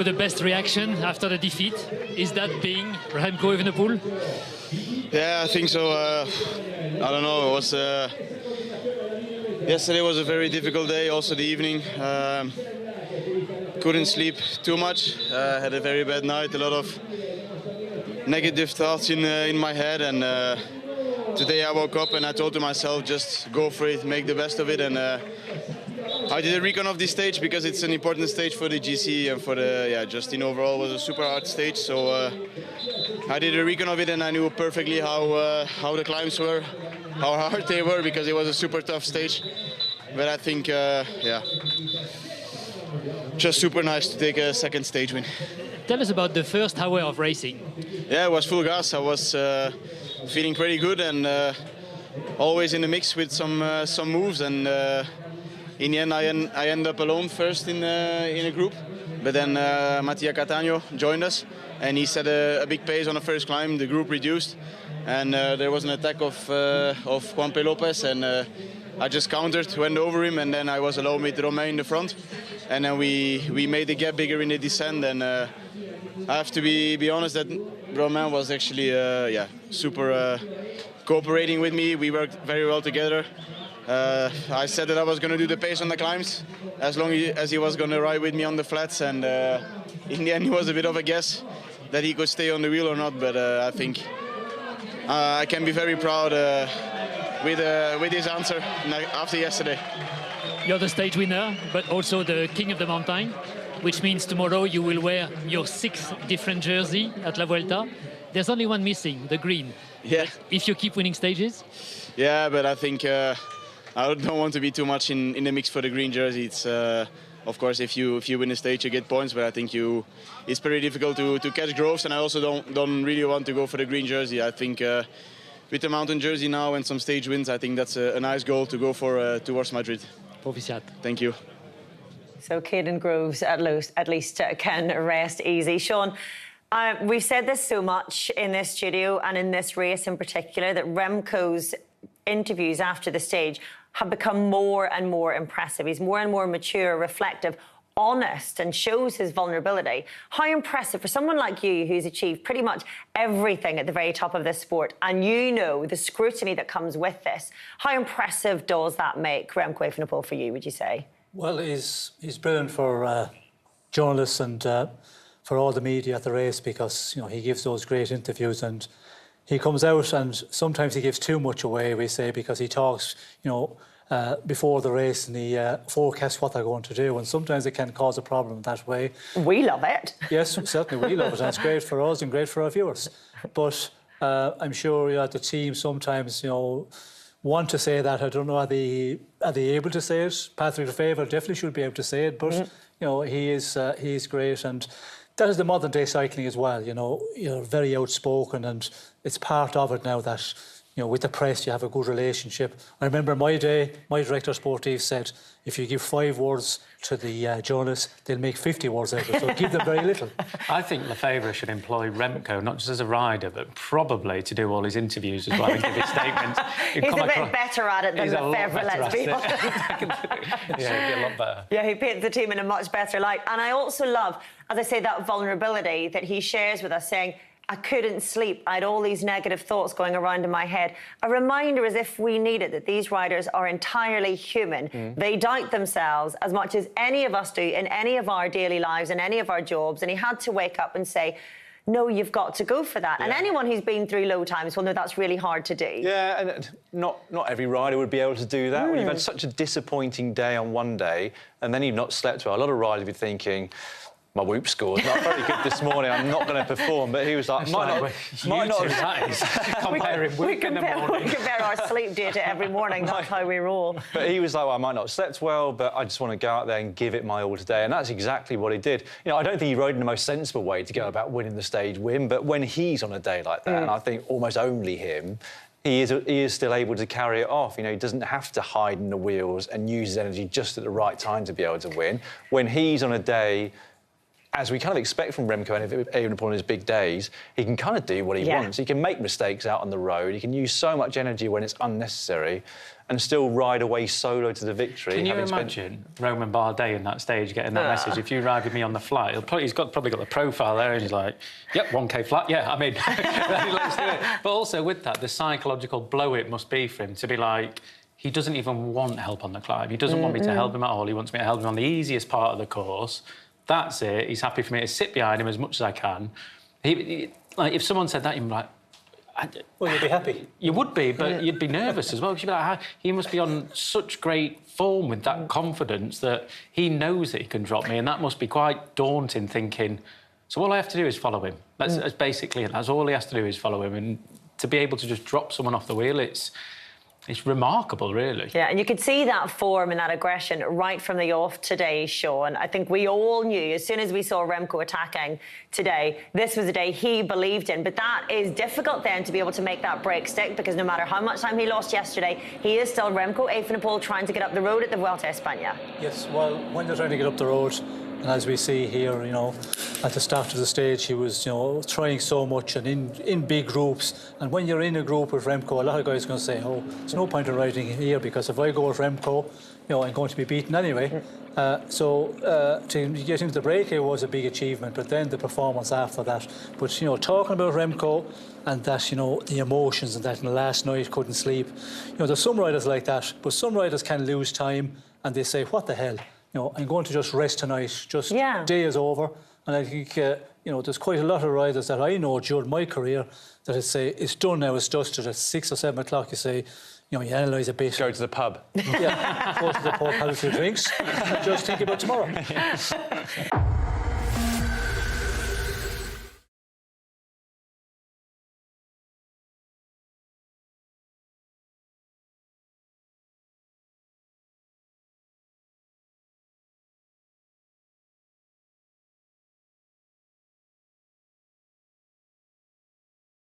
The best reaction after the defeat, is that being Remco Evenepoel? Yeah, I think so. I don't know. It was yesterday was a very difficult day. Also the evening, couldn't sleep too much. Had a very bad night. A lot of negative thoughts in my head. And today I woke up and I told to myself, just go for it, make the best of it. And I did a recon of this stage because it's an important stage for the GC and for the Justin overall. Was a super hard stage, so I did a recon of it and I knew perfectly how the climbs were, how hard they were, because it was a super tough stage. But I think just super nice to take a second stage win. Tell us about the first hour of racing. Yeah, it was full gas. I was feeling pretty good and always in the mix with some moves, and in the end I end up alone first in a group, but then Mattia Cattaneo joined us and he set a big pace on the first climb. The group reduced and there was an attack of Juanpe Lopez, and I just countered, went over him, and then I was alone with Romain in the front, and then we made the gap bigger in the descent. And I have to be honest that Romain was actually super cooperating with me. We worked very well together. I said that I was going to do the pace on the climbs as long as he was going to ride with me on the flats, and in the end it was a bit of a guess that he could stay on the wheel or not, but I think I can be very proud with his answer after yesterday. You're the stage winner, but also the king of the mountain, which means tomorrow you will wear your 6th different jersey at La Vuelta. There's only one missing, the green. Yeah. If you keep winning stages? Yeah, but I think I don't want to be too much in the mix for the green jersey. It's of course if you win a stage you get points, but I think it's very difficult to catch groves, and I also don't really want to go for the green jersey. I think with the mountain jersey now and some stage wins, I think that's a nice goal to go for towards Madrid. Proficiat. Thank you. So Caden Groves at least can rest easy. Sean, we've said this so much in this studio and in this race in particular, that Remco's interviews after the stage have become more and more impressive. He's more and more mature, reflective, honest, and shows his vulnerability. How impressive for someone like you who's achieved pretty much everything at the very top of this sport, and you know the scrutiny that comes with this. How impressive does that make Remco Evenepoel for you, would you say? Well, he's brilliant for journalists and for all the media at the race, because he gives those great interviews, and he comes out and sometimes he gives too much away, we say, because he talks, before the race, and he forecasts what they're going to do, and sometimes it can cause a problem that way. We love it. Yes, certainly we love it, and it's great for us and great for our viewers. But I'm sure the team sometimes, want to say that. I don't know, are they able to say it? Patrick Lefevre definitely should be able to say it, but he is great, and that is the modern day cycling as well. You're very outspoken, and it's part of it now that with the press you have a good relationship. I remember my day, my director sportive said, if you give 5 words to the journalists, they'll make 50 words out of it, so give them very little. I think Lefevre should employ Remco, not just as a rider, but probably to do all his interviews as well and give his statements. He's a bit better at it than Lefevre, let's be honest. Yeah, he'd be a lot better. Yeah, he paints the team in a much better light. And I also love, as I say, that vulnerability that he shares with us, saying, I couldn't sleep. I had all these negative thoughts going around in my head. A reminder, as if we need it, that these riders are entirely human. They doubt themselves as much as any of us do in any of our daily lives and any of our jobs. And he had to wake up and say, no, you've got to go for that. Yeah. And anyone who's been through low times will know that's really hard to do. Yeah, and not every rider would be able to do that. When you've had such a disappointing day on one day and then you've not slept well, a lot of riders would be thinking, my whoop score's not very good this morning, I'm not going to perform. But he was like, might not we compare our sleep data every morning, that's how we roll. But he was like, well, I might not have slept well, but I just want to go out there and give it my all today. And that's exactly what he did. I don't think he rode in the most sensible way to go about winning the stage win, but when he's on a day like that, and I think almost only him, he is still able to carry it off. He doesn't have to hide in the wheels and use his energy just at the right time to be able to win. When he's on a day as we kind of expect from Remco Evenepoel on his big days, he can kind of do what he wants. He can make mistakes out on the road. He can use so much energy when it's unnecessary and still ride away solo to the victory. Can you imagine Roman Bardet in that stage getting that message? If you ride with me on the flat, he's probably got the profile there and he's like, yep, 1K flat, yeah, I'm in. Let's do it. But also with that, the psychological blow it must be for him to be like, he doesn't even want help on the climb. He doesn't want me to help him at all. He wants me to help him on the easiest part of the course. That's it. He's happy for me to sit behind him as much as I can. Like, if someone said that, you'd be like... Well, you'd be happy. You would be, but you'd be nervous as well. You'd be like, he must be on such great form with that confidence that he knows that he can drop me, and that must be quite daunting, thinking, so all I have to do is follow him. That's basically it. That's all he has to do is follow him. And to be able to just drop someone off the wheel, it's remarkable, really. Yeah, and you could see that form and that aggression right from the off today, Sean. I think we all knew, as soon as we saw Remco attacking today, this was a day he believed in. But that is difficult then to be able to make that break stick, because no matter how much time he lost yesterday, he is still Remco Evenepoel trying to get up the road at the Vuelta a España. Yes, well, when they're trying to get up the road, and as we see here, you know, at the start of the stage, he was, you know, trying so much and in big groups. And when you're in a group with Remco, a lot of guys are going to say, oh, there's no point in riding here because if I go with Remco, you know, I'm going to be beaten anyway. So to get into the break here was a big achievement, but then the performance after that. But, you know, talking about Remco and that, you know, the emotions and that, and last night couldn't sleep. You know, there's some riders like that, but some riders can lose time and they say, what the hell? You know, I'm going to just rest tonight, just day is over. And I think, you know, there's quite a lot of riders that I know during my career that I say, it's done now, it's dusted. At 6 or 7 o'clock, you say, you know, you analyse a bit. Go to the pub. Yeah, go to the pub, have a few drinks, and just think about tomorrow.